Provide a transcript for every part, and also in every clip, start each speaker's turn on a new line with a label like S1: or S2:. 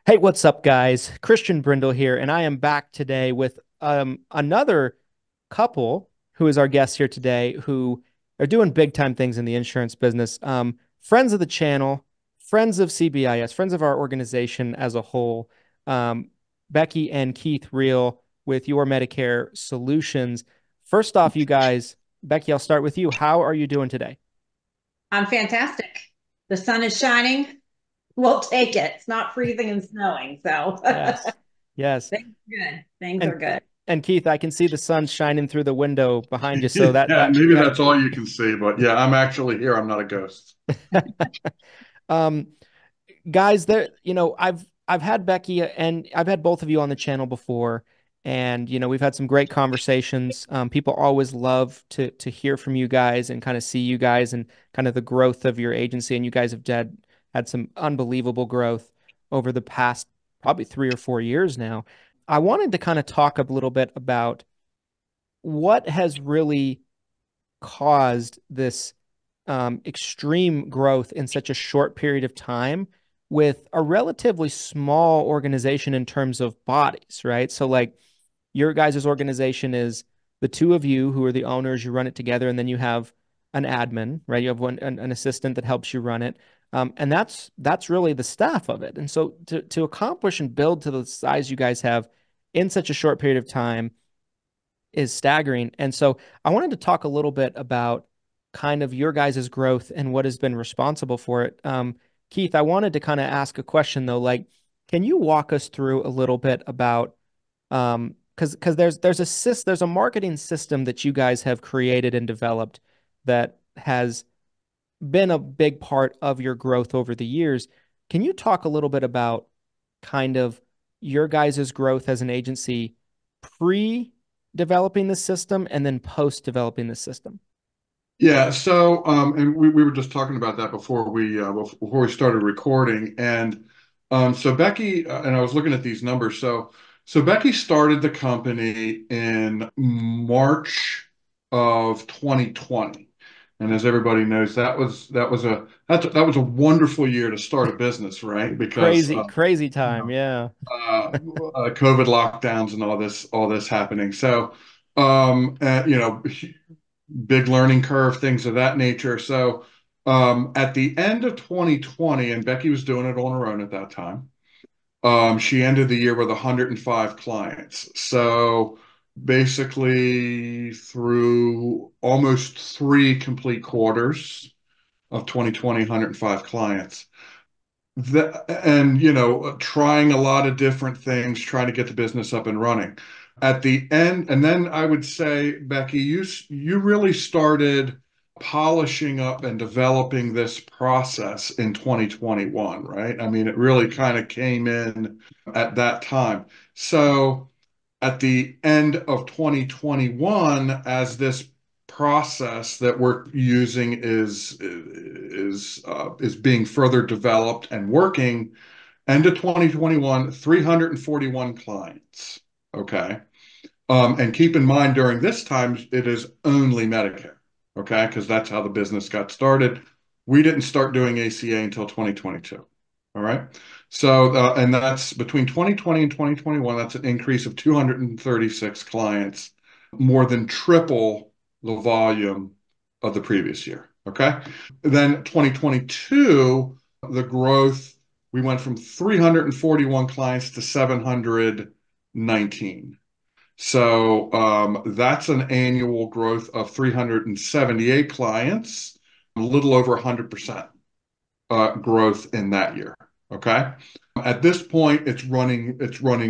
S1: Hey, what's up, guys? Christian Brindle here, and I am back today with another couple who is our guest here today who are doing big time things in the insurance business. Friends of the channel, friends of CBIS, friends of our organization as a whole. Um, Becky and Keith Rill with Your Medicare Solutions. First off, you guys, Becky, I'll start with you. How are you doing today?
S2: I'm fantastic. The sun is shining. We'll take it. It's not freezing and snowing. So
S1: Yes. Yes.
S2: things are good. Things
S1: And
S2: are good.
S1: and Keith, I can see the sun shining through the window behind you, so that
S3: Yeah,
S1: that
S3: maybe
S1: that
S3: that's all you can see, but yeah, I'm actually here. I'm not a ghost.
S1: um guys, there, I've had Becky and I've had both of you on the channel before, and we've had some great conversations. People always love to hear from you guys and kind of see you guys and kind of the growth of your agency, and you guys have had some unbelievable growth over the past probably 3 or 4 years now. I wanted to kind of talk a little bit about what has really caused this extreme growth in such a short period of time with a relatively small organization in terms of bodies, right? So, like, your guys' organization is the two of you who are the owners, you run it together, and then you have an admin, right? You have an assistant that helps you run it. And that's really the staff of it. And so to accomplish and build to the size you guys have in such a short period of time is staggering. And so I wanted to talk a little bit about kind of your guys' growth and what has been responsible for it. Keith, I wanted to kind of ask a question though, like, can you walk us through a little bit about because there's a marketing system that you guys have created and developed that has been a big part of your growth over the years. Can you talk a little bit about kind of your guys' growth as an agency pre developing the system and then post developing the system?
S3: Yeah, so and we were just talking about that before we started recording, and so Becky and I was looking at these numbers. So Becky started the company in March of 2020, and as everybody knows, that was a wonderful year to start a business, right? Because
S1: Crazy, crazy
S3: you
S1: time.
S3: know,
S1: Yeah.
S3: COVID lockdowns and all this happening. So, big learning curve, things of that nature. So, at the end of 2020, and Becky was doing it on her own at that time, she ended the year with 105 clients. So, basically, through almost three complete quarters of 2020, 105 clients. Trying a lot of different things, trying to get the business up and running. At the end, and then I would say, Becky, you really started polishing up and developing this process in 2021, right? I mean, it really kind of came in at that time. So at the end of 2021, as this process that we're using is being further developed and working, end of 2021, 341 clients. Okay. And keep in mind during this time, it is only Medicare. Okay. Because that's how the business got started. We didn't start doing ACA until 2022. All right. So, and that's between 2020 and 2021, that's an increase of 236 clients, more than triple the volume of the previous year. Okay. Then 2022, the growth, we went from 341 clients to 719. So that's an annual growth of 378 clients, a little over 100% growth in that year. Okay. At this point, running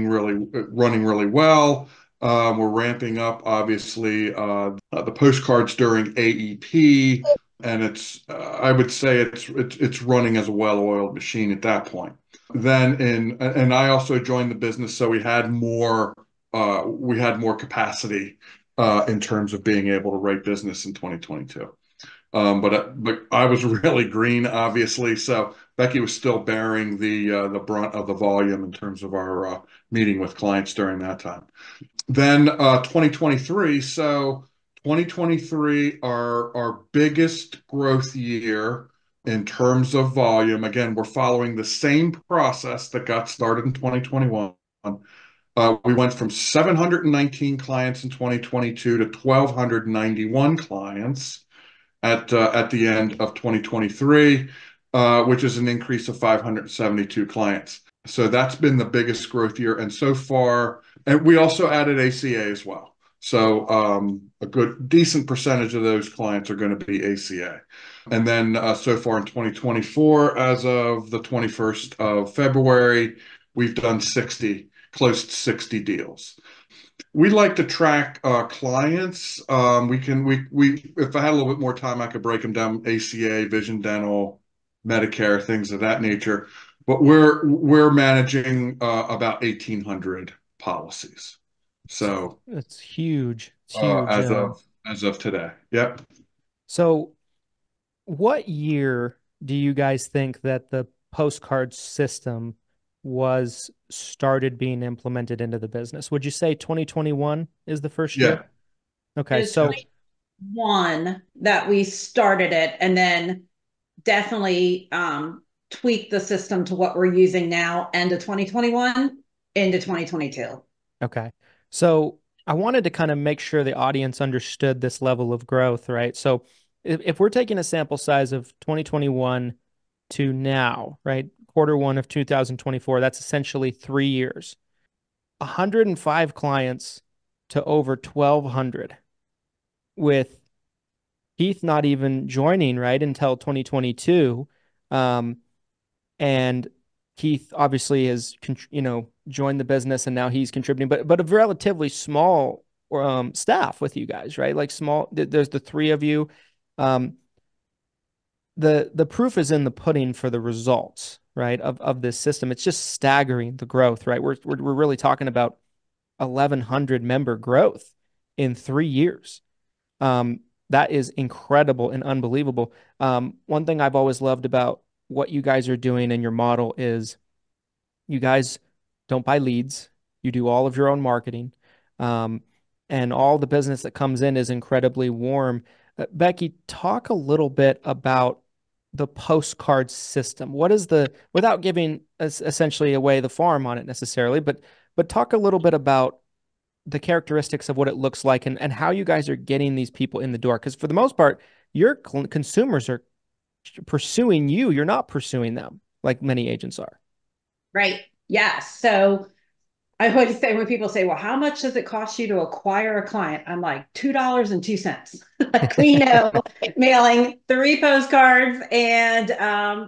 S3: really well. We're ramping up, obviously, the postcards during AEP, and I would say it's running as a well-oiled machine at that point. And I also joined the business, so we had more capacity in terms of being able to write business in 2022. But I was really green, obviously. So Becky was still bearing the brunt of the volume in terms of our meeting with clients during that time. Then 2023. So 2023, our biggest growth year. in terms of volume, again, we're following the same process that got started in 2021. We went from 719 clients in 2022 to 1,291 clients at the end of 2023, which is an increase of 572 clients. So that's been the biggest growth year. And so far, and we also added ACA as well. So a good, decent percentage of those clients are going to be ACA. And then so far in 2024, as of the 21st of February, we've done close to 60 deals. We like to track clients. If I had a little bit more time, I could break them down: ACA, vision, dental, Medicare, things of that nature. But we're managing about 1,800 policies. So
S1: it's huge. It's huge.
S3: As of today. Yep.
S1: So what year do you guys think that the postcard system was started being implemented into the business? Would you say 2021 is the first year? Okay, so
S2: 21 that we started it, and then definitely tweaked the system to what we're using now, end of 2021 into 2022.
S1: Okay. So I wanted to kind of make sure the audience understood this level of growth, right? So if we're taking a sample size of 2021 to now, right? Q1 of 2024, that's essentially 3 years. 105 clients to over 1,200, with Keith not even joining, right, until 2022. And Keith obviously has, joined the business, and now he's contributing, but a relatively small staff with you guys, right? Like small, there's the three of you. The proof is in the pudding for the results, right, of this system. It's just staggering, the growth, right? We're really talking about 1,100 member growth in 3 years. That is incredible and unbelievable. One thing I've always loved about what you guys are doing in your model is you guys don't buy leads. You do all of your own marketing. And all the business that comes in is incredibly warm. Becky, talk a little bit about the postcard system. What is without giving essentially away the farm on it necessarily, but talk a little bit about the characteristics of what it looks like, and how you guys are getting these people in the door. Because for the most part, your consumers are pursuing you. You're not pursuing them like many agents are.
S2: Right. Yes. So I always say, when people say, well, how much does it cost you to acquire a client? I'm like, $2.02. Like, we know, mailing 3 postcards, and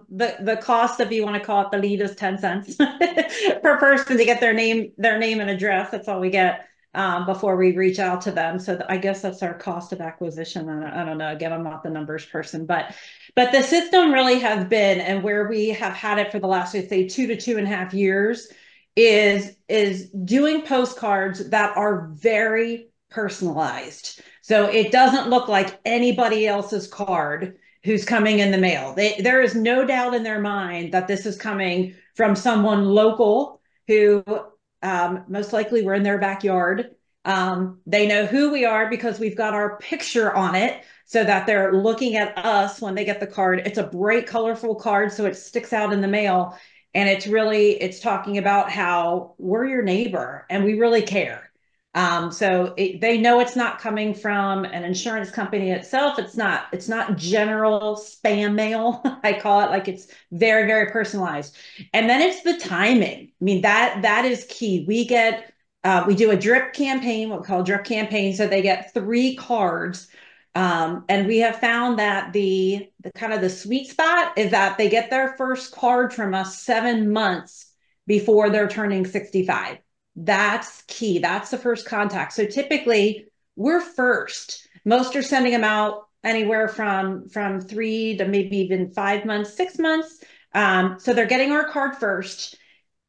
S2: the cost of, you want to call it the lead, is 10 cents per person to get their name and address. That's all we get before we reach out to them. So I guess that's our cost of acquisition. I don't know. Again, I'm not the numbers person, but the system really has been, and where we have had it for the last, I'd say, 2 to 2.5 years, is doing postcards that are very personalized. So it doesn't look like anybody else's card who's coming in the mail. There is no doubt in their mind that this is coming from someone local who most likely we're in their backyard. They know who we are because we've got our picture on it, so that they're looking at us when they get the card. It's a bright, colorful card, so it sticks out in the mail. And it's talking about how we're your neighbor and we really care. So they know it's not coming from an insurance company itself. It's not general spam mail. I call it, like, it's very, very personalized. And then it's the timing. I mean, that is key. We do a drip campaign, what we call a drip campaign. So they get 3 cards. And we have found that the kind of the sweet spot is that they get their first card from us 7 months before they're turning 65. That's key. That's the first contact. So typically we're first. Most are sending them out anywhere from 3 to maybe even 5 months, 6 months. So they're getting our card first.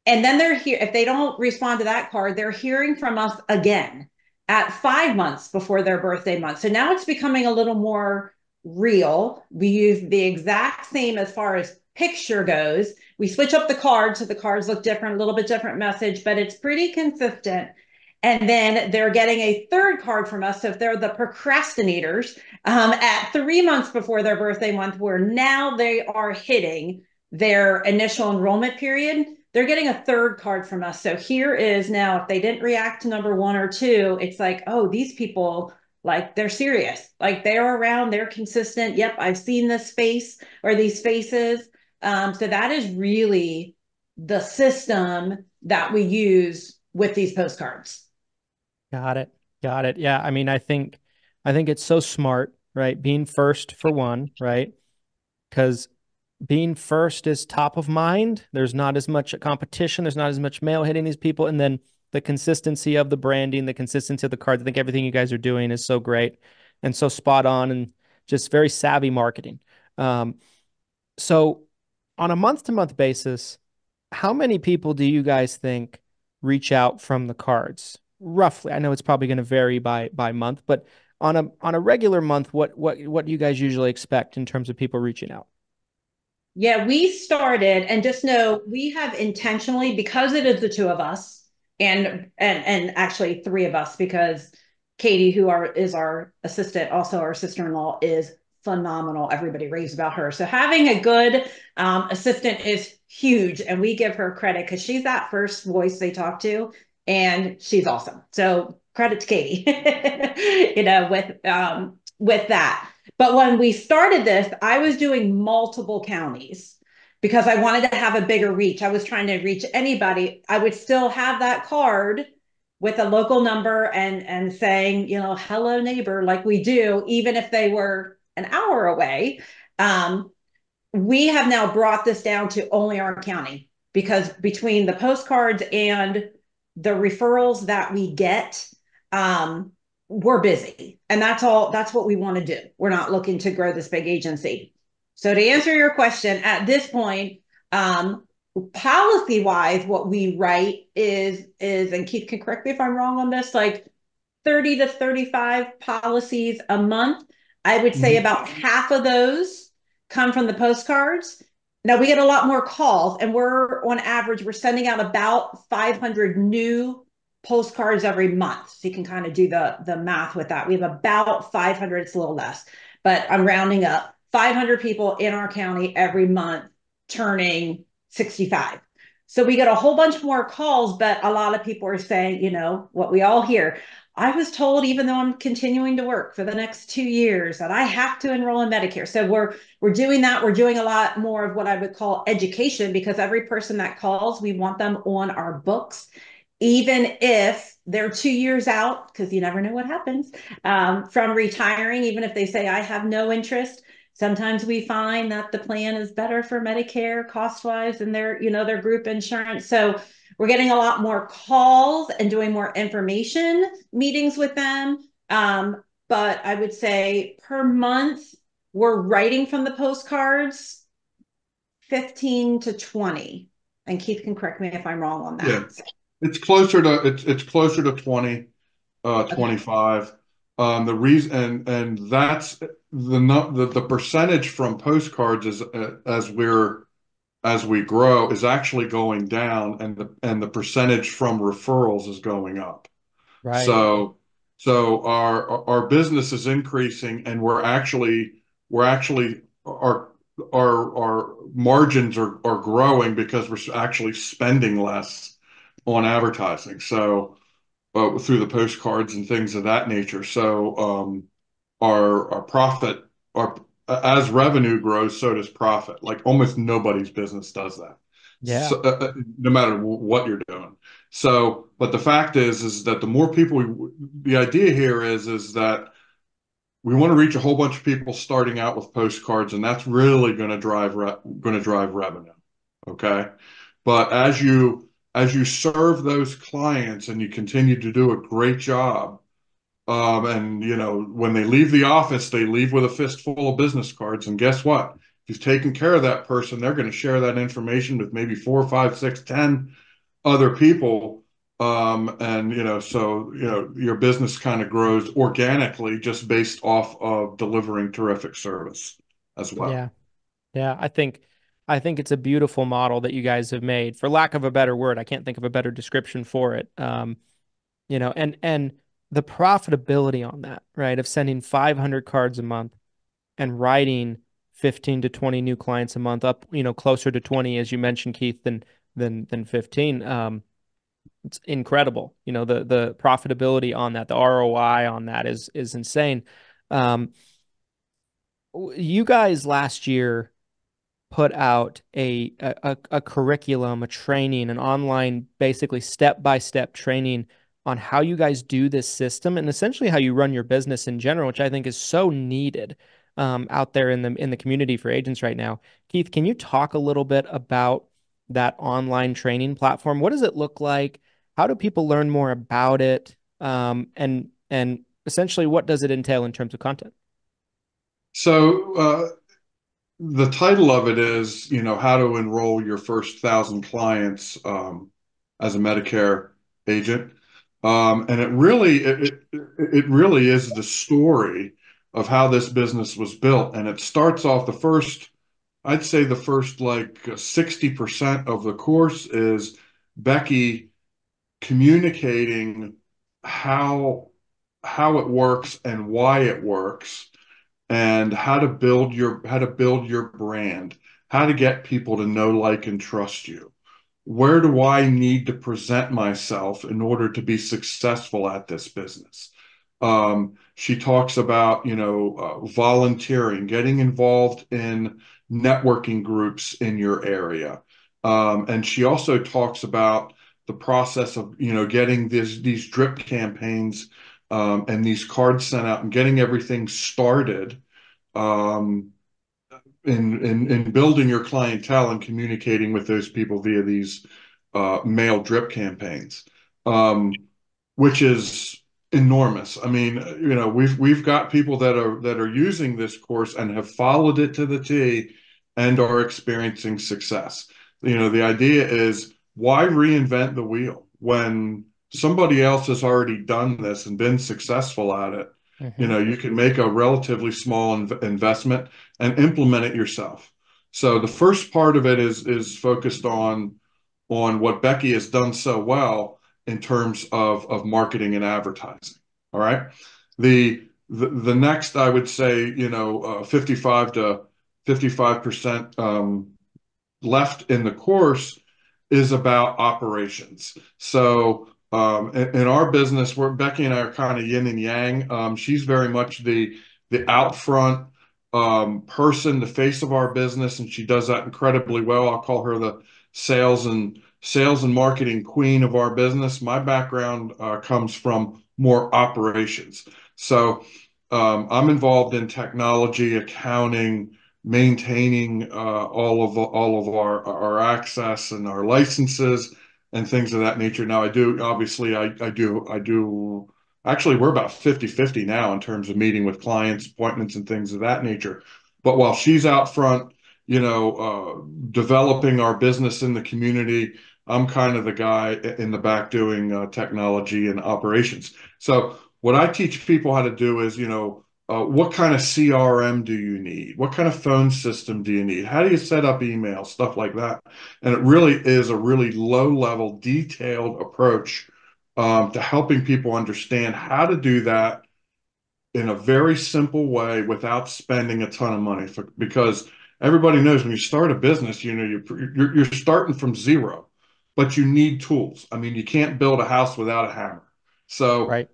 S2: And then they're here. If they don't respond to that card, they're hearing from us again at 5 months before their birthday month. So now it's becoming a little more real. We use the exact same as far as picture goes. We switch up the cards so the cards look different, a little bit different message, but it's pretty consistent. And then they're getting a third card from us. So if they're the procrastinators at 3 months before their birthday month, where now they are hitting their initial enrollment period, they're getting a third card from us. So here is now, if they didn't react to number 1 or 2, it's like, oh, these people, like, they're serious. Like, they're around, they're consistent. Yep, I've seen this face or these faces. So that is really the system that we use with these postcards.
S1: Got it. Got it. Yeah. I mean, I think it's so smart, right? Being first for one, right? Because being first is top of mind. There's not as much competition. There's not as much mail hitting these people. And then the consistency of the branding, the consistency of the cards. I think everything you guys are doing is so great and so spot on and just very savvy marketing. Um, so on a month-to-month basis, how many people do you guys think reach out from the cards? Roughly. I know it's probably going to vary by month, but on a regular month, what do you guys usually expect in terms of people reaching out?
S2: Yeah, we started, and just know we have intentionally, because it is the two of us, and actually three of us, because Katie, is our assistant, also our sister-in-law, is phenomenal. Everybody raves about her. So having a good assistant is huge, and we give her credit because she's that first voice they talk to, and she's awesome. So credit to Katie, with that. But when we started this, I was doing multiple counties because I wanted to have a bigger reach. I was trying to reach anybody. I would still have that card with a local number and saying, hello neighbor, like we do, even if they were an hour away. We have now brought this down to only our county, because between the postcards and the referrals that we get, we're busy, and that's what we want to do. We're not looking to grow this big agency. So to answer your question, at this point, policy wise, what we write is, and Keith can correct me if I'm wrong on this, like 30 to 35 policies a month. I would say
S3: Mhm.
S2: about half of those come from the postcards. Now we get a lot more calls, and we're on average, we're sending out about 500 new postcards every month. So you can kind of do the math with that. We have about 500, it's a little less, but I'm rounding up, 500 people in our county every month turning 65. So we get a whole bunch more calls, but a lot of people are saying, what we all hear. I was told, even though I'm continuing to work for the next 2 years, that I have to enroll in Medicare. So we're doing that. We're doing a lot more of what I would call education, because every person that calls, we want them on our books, even if they're 2 years out, because you never know what happens from retiring. Even if they say, I have no interest, sometimes we find that the plan is better for Medicare cost wise than their group insurance. So we're getting a lot more calls and doing more information meetings with them. But I would say per month, we're writing from the postcards 15 to 20. And Keith can correct me if I'm wrong on
S3: Yeah,
S2: that.
S3: it's closer to 20,
S2: Okay.
S3: 25. The reason, and that's the percentage from postcards is as we grow is actually going down, and the percentage from referrals is going up.
S1: Right.
S3: So our business is increasing, and we're actually our margins are growing because we're actually spending less on advertising. So through the postcards and things of that nature. So our profit, our as revenue grows, so does profit. Like almost nobody's business does that.
S1: Yeah.
S3: So, no matter what you're doing. So, but the fact is that the more people the idea here is that we want to reach a whole bunch of people starting out with postcards, and that's really going to drive revenue. Okay. But as you serve those clients and you continue to do a great job, and when they leave the office, they leave with a fistful of business cards. And guess what? If you've taken care of that person, they're going to share that information with maybe 4, 5, 6, 10 other people. And your business kind of grows organically just based off of delivering terrific service as well.
S1: Yeah. Yeah. I think it's a beautiful model that you guys have made. For lack of a better word, I can't think of a better description for it. and the profitability on that, right? Of sending 500 cards a month and writing 15 to 20 new clients a month, up, closer to 20, as you mentioned, Keith, than 15. It's incredible. The profitability on that, the ROI on that is insane. Um, you guys last year put out a curriculum, a training, an online, basically step-by-step training on how you guys do this system and essentially how you run your business in general, which I think is so needed out there in the community for agents right now. Keith, can you talk a little bit about that online training platform? What does it look like? How do people learn more about it? And essentially, what does it entail in terms of content?
S3: So the title of it is, how to enroll your first 1,000 clients as a Medicare agent. And it really is the story of how this business was built. And it starts off I'd say the first like 60% of the course is Becky communicating how how it works and why it works and how to build your brand, how to get people to know, like, and trust you. Where do I need to present myself in order to be successful at this business? She talks about, volunteering, getting involved in networking groups in your area. And she also talks about the process of, getting these drip campaigns and these cards sent out and getting everything started um, in building your clientele and communicating with those people via these mail drip campaigns, um, which is enormous. I mean, we've got people that are using this course and have followed it to the T and are experiencing success. The idea is, why reinvent the wheel when somebody else has already done this and been successful at it?
S1: Hmm.
S3: You can make a relatively small investment and implement it yourself. So the first part of it is focused on what Becky has done so well in terms of marketing and advertising. All right. The next, I would say, 55 to 55% left in the course is about operations. So in our business, where Becky and I are kind of yin and yang, she's very much the out front person, the face of our business, and she does that incredibly well. I'll call her the sales and marketing queen of our business. My background comes from more operations. So I'm involved in technology, accounting, maintaining all of our access and our licenses and things of that nature. Now, I do obviously I do actually, we're about 50-50 now in terms of meeting with clients, appointments, and things of that nature. But while she's out front, developing our business in the community, I'm kind of the guy in the back doing technology and operations. So what I teach people how to do is, what kind of CRM do you need? What kind of phone system do you need? How do you set up email? Stuff like that. And it really is a really low level, detailed approach to helping people understand how to do that in a very simple way without spending a ton of money. Because everybody knows when you start a business, you're starting from zero, but you need tools. I mean, you can't build a house without a hammer. So,
S1: Right.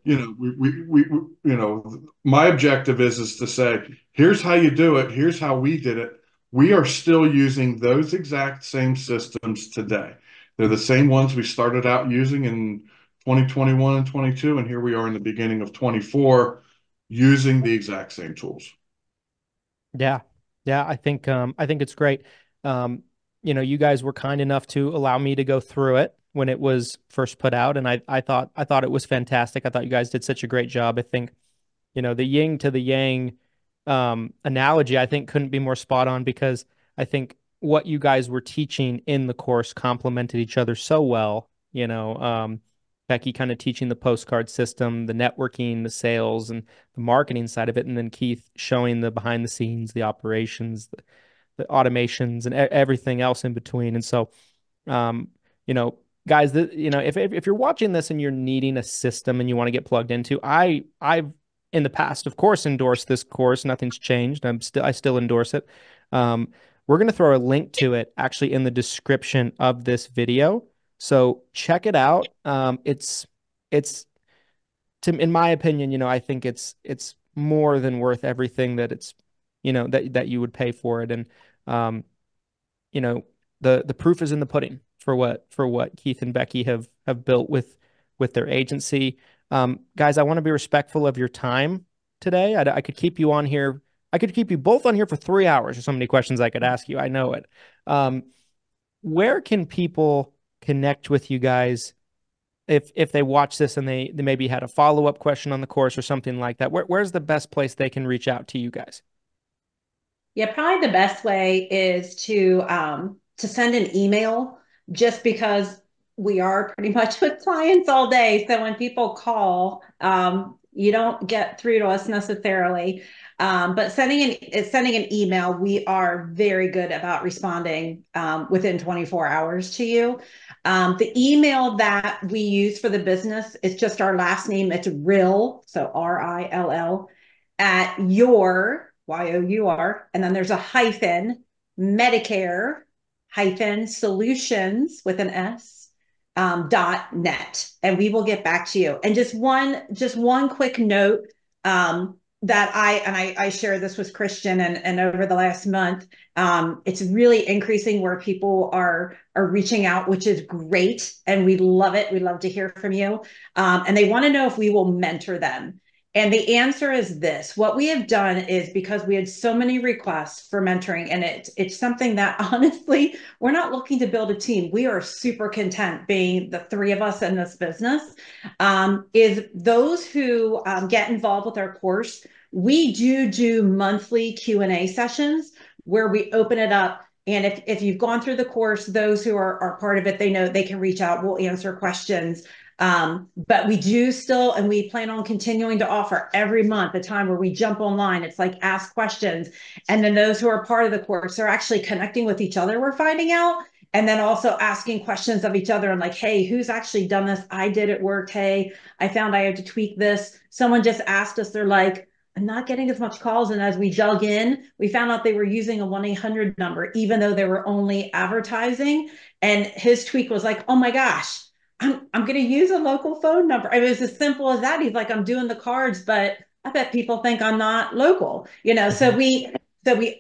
S3: my objective is to say, here's how you do it. Here's how we did it. We are still using those exact same systems today. They're the same ones we started out using in 2021 and 22, and here we are in the beginning of 24 using the exact same tools.
S1: Yeah. Yeah, I think it's great. Um, you guys were kind enough to allow me to go through it when it was first put out, and I thought it was fantastic. I thought you guys did such a great job. I think, the yin to the yang analogy, I think, couldn't be more spot on, because I think what you guys were teaching in the course complemented each other so well. Becky kind of teaching the postcard system, the networking, the sales, and the marketing side of it, and then Keith showing the behind the scenes, the operations, the automations, and everything else in between. And so, um, you know, guys, if you're watching this and you're needing a system and you want to get plugged into, I've in the past, of course, endorsed this course. Nothing's changed. I still endorse it. Um, we're going to throw a link to it actually in the description of this video. So check it out. It's in my opinion, I think it's more than worth everything that it's, that you would pay for it. And um, you know, the proof is in the pudding for what Keith and Becky have built with their agency. Guys, I want to be respectful of your time today. I could keep you on here. I could keep you both on here for 3 hours. There's so many questions I could ask you. I know it. Um, where can people connect with you guys if they watch this and they maybe had a follow-up question on the course or something like that? Where's the best place they can reach out to you guys?
S2: Yeah, probably the best way is to send an email, just because we are pretty much with clients all day. So when people call, you don't get through to us necessarily. But sending an email, we are very good about responding within 24 hours to you. The email that we use for the business is just our last name. It's Rill, so Rill, at your YOUR, and then there's a hyphen, Medicare hyphen solutions with an S, .net, and we will get back to you. And just one quick note, that I shared this with Christian, and over the last month, it's really increasing where people are reaching out, which is great, and we love it. We love to hear from you, and they want to know if we will mentor them. And the answer is this. What we have done is, because we had so many requests for mentoring, and it's something that honestly, we're not looking to build a team. We are super content being the three of us in this business. Is those who get involved with our course, we do monthly Q&A sessions where we open it up. And if you've gone through the course, those who are part of it, they know they can reach out. We'll answer questions. But we do still, and we plan on continuing to offer every month a time where we jump online. It's like ask questions. And then those who are part of the course are actually connecting with each other, we're finding out. And then also asking questions of each other and like, hey, who's actually done this? I did it, worked. Hey, I found I had to tweak this. Someone just asked us, they're like, I'm not getting as much calls. And as we dug in, we found out they were using a 1-800 number, even though they were only advertising. And his tweak was like, oh my gosh, I'm going to use a local phone number. It was as simple as that. He's like, I'm doing the cards, but I bet people think I'm not local, so we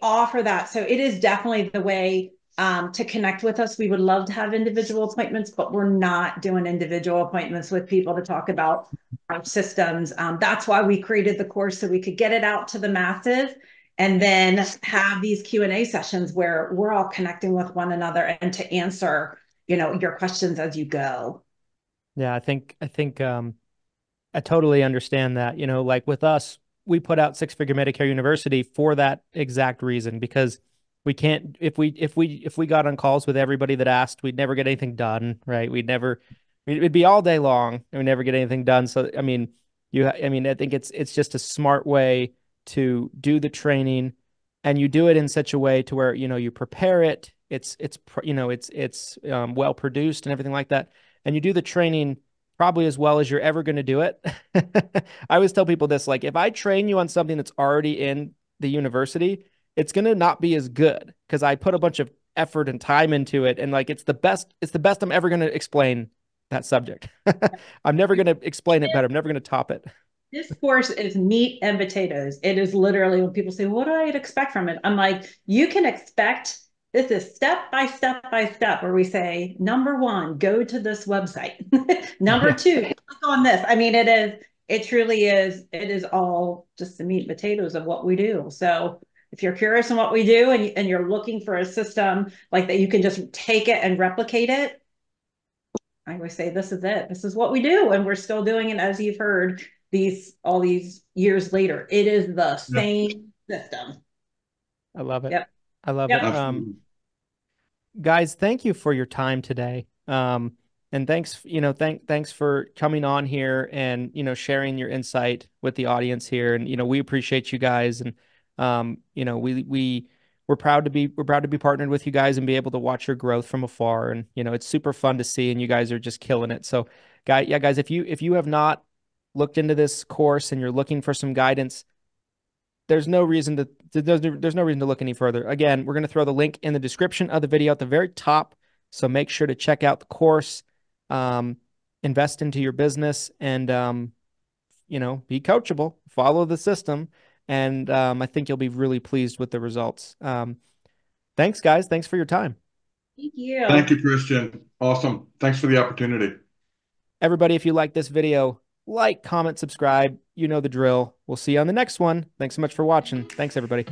S2: offer that. So it is definitely the way to connect with us. We would love to have individual appointments, but we're not doing individual appointments with people to talk about our systems. That's why we created the course, so we could get it out to the masses and then have these Q&A sessions where we're all connecting with one another and to answer, your questions as you go.
S1: Yeah, I totally understand that. Like with us, we put out Six Figure Medicare University for that exact reason, because we can't, if we got on calls with everybody that asked, we'd never get anything done, right? It'd be all day long and we'd never get anything done. So, I think it's just a smart way to do the training, and you do it in such a way to where, you prepare it. It's well produced and everything like that. And you do the training probably as well as you're ever going to do it. I always tell people this, like, if I train you on something that's already in the university, it's going to not be as good because I put a bunch of effort and time into it. And like, it's the best I'm ever going to explain that subject. I'm never going to explain it better. I'm never going to top it.
S2: This course is meat and potatoes. It is literally, when people say, what do I expect from it? I'm like, you can expect, this is step by step by step, where we say, number one, go to this website. Number two, click on this. It truly is, it is all just the meat and potatoes of what we do. So if you're curious on what we do, and you're looking for a system like that, you can just take it and replicate it. I always say, this is it. This is what we do. And we're still doing it, as you've heard, all these years later. It is the same system.
S1: I love it.
S2: Yep.
S1: I love
S2: Yep.
S1: it. Guys, thank you for your time today. And thanks, thanks for coming on here and, sharing your insight with the audience here. And, we appreciate you guys. And, we're proud to be partnered with you guys and be able to watch your growth from afar. And, you know, it's super fun to see, and you guys are just killing it. So guys, if you have not looked into this course and you're looking for some guidance, there's no reason to look any further. Again, we're going to throw the link in the description of the video at the very top. So make sure to check out the course, invest into your business, and, you know, be coachable, follow the system. And I think you'll be really pleased with the results. Thanks, guys. Thanks for your time.
S2: Thank you.
S3: Thank you, Christian. Awesome. Thanks for the opportunity.
S1: Everybody, if you like this video, like, comment, subscribe. You know the drill. We'll see you on the next one. Thanks so much for watching. Thanks, everybody.